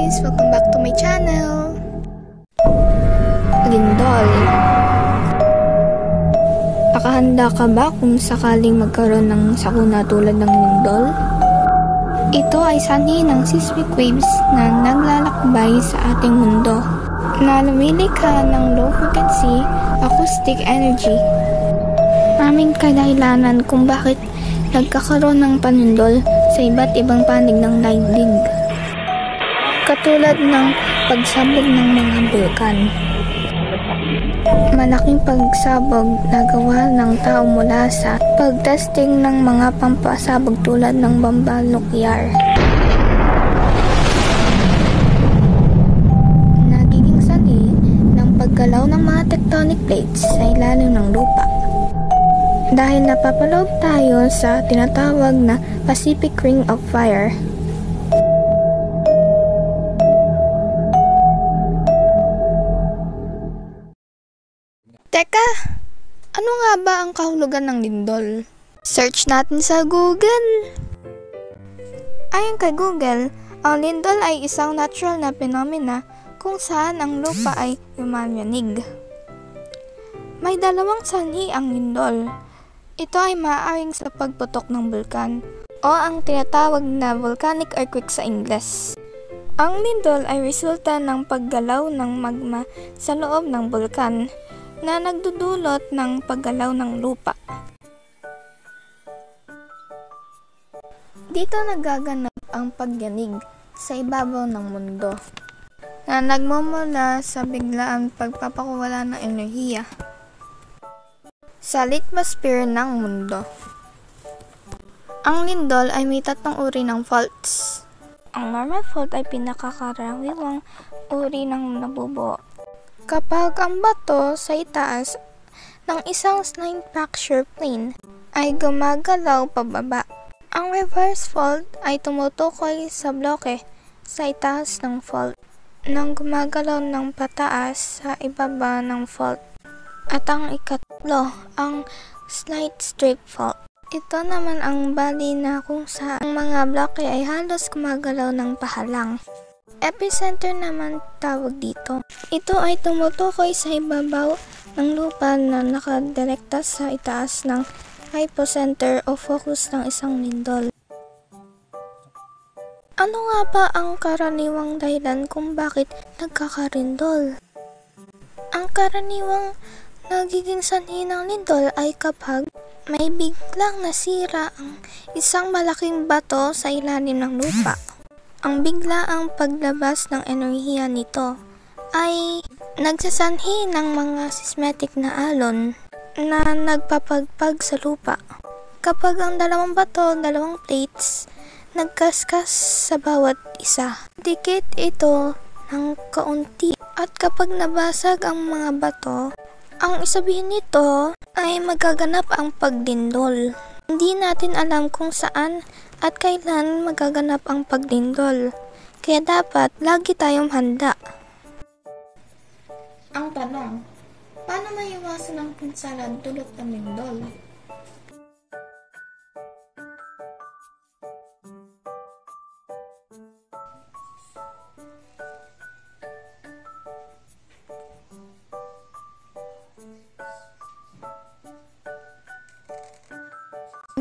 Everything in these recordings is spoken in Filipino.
guys! Welcome back to my channel! Lindol. Nakahanda ka ba kung sakaling magkaroon ng sakuna tulad ng lindol? Ito ay sanhi ng seismic waves na naglalakbay sa ating mundo na lumilikha ng low frequency acoustic energy. Aming kadahilanan kung bakit nagkakaroon ng panindol sa iba't ibang panig ng daigdig. Katulad ng pagsabog ng mga bulkan. Malaking pagsabog na gawa ng tao mula sa pagtesting ng mga pampasabog tulad ng bomba nuclear. Nagiging sanhi ng paggalaw ng mga tectonic plates sa ilalim ng lupa. Dahil napapaloob tayo sa tinatawag na Pacific Ring of Fire. Teka, ano nga ba ang kahulugan ng lindol? Search natin sa Google. Ayon kay Google, ang lindol ay isang natural na phenomena kung saan ang lupa ay yumayanig. May dalawang sanhi ang lindol. Ito ay maaaring sa pagputok ng bulkan o ang tinatawag na volcanic earthquake sa Ingles. Ang lindol ay resulta ng paggalaw ng magma sa loob ng bulkan na nagdudulot ng paggalaw ng lupa. Dito nagaganap ang pagyanig sa ibabaw ng mundo na nagmumula sa biglaang pagpapakuwala ng enerhiya sa litmosphere ng mundo. Ang lindol ay may tatlong uri ng faults. Ang normal fault ay pinakakaraniwang uri ng nabubuo kapag ang bato sa itaas ng isang slime fracture plane ay gumagalaw pababa. Ang reverse fault ay tumutukoy sa bloke sa itaas ng fault nang gumagalaw ng pataas sa ibaba ng fault. At ang ikatlo, ang slight strip fault. Ito naman ang bali na kung saan ang mga bloke ay halos gumagalaw ng pahalang. Epicenter naman tawag dito. Ito ay tumutukoy sa ibabaw ng lupa na nakadirekta sa itaas ng hypocenter o focus ng isang lindol. Ano nga ba ang karaniwang dahilan kung bakit nagkakarindol? Ang karaniwang nagiging sanhi ng lindol ay kapag may biglang nasira ang isang malaking bato sa ilalim ng lupa. Ang biglaang paglabas ng enerhiya nito ay nagsasanhi ng mga seismic na alon na nagpapagpag sa lupa. Kapag ang dalawang plates, nagkaskas sa bawat isa. Dikit ito ng kaunti at kapag nabasag ang mga bato, ang isabihin nito ay magaganap ang pagdindol. Hindi natin alam kung saan at kailan magaganap ang pagdindol, kaya dapat lagi tayong handa. Ang tanong, paano maiwasan ang pinsala dulot ng lindol?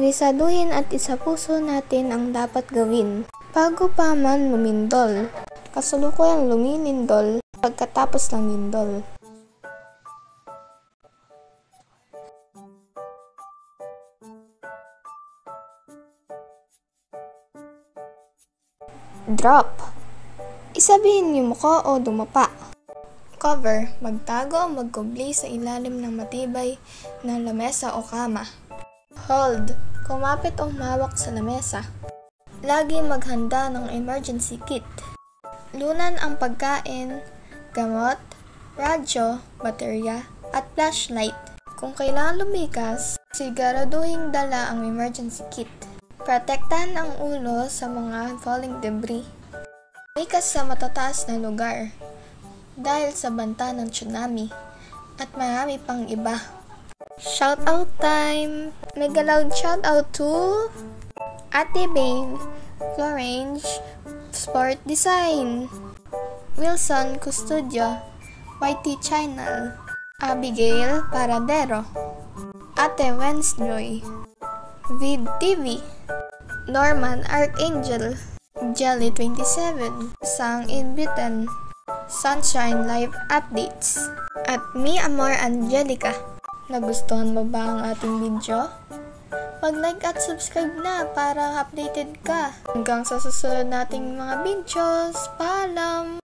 Bisaduhin at isapuso natin ang dapat gawin bago pa man lumindol. Kasalukuyang lumilindol pagkatapos ng lindol. Drop. Isabihin niyo muka o dumapa. Cover. Magtago o magkubli sa ilalim ng matibay na lamesa o kama. Hold. Kumapit o humawak sa lamesa. Lagi maghanda ng emergency kit. Lunan ang pagkain, gamot, radyo, baterya, at flashlight. Kung kailangan lumikas, siguraduhing dala ang emergency kit. Protektahan ang ulo sa mga falling debris. Lumikas sa matataas na lugar dahil sa banta ng tsunami at marami pang iba. Shoutout time! Mega loud shoutout to Ate Babe, Florange, Sport Design, Wilson Custodio, YT Channel, Abigail Paradero, Ate Wednesday, Vid TV, Norman Archangel, Jelly 27, Sang Inbiten, Sunshine Live Updates, at Me Amor Angelica. Nagustuhan mo ba ang ating video? Mag-like at subscribe na para updated ka. Hanggang sa susunod nating mga videos. Paalam!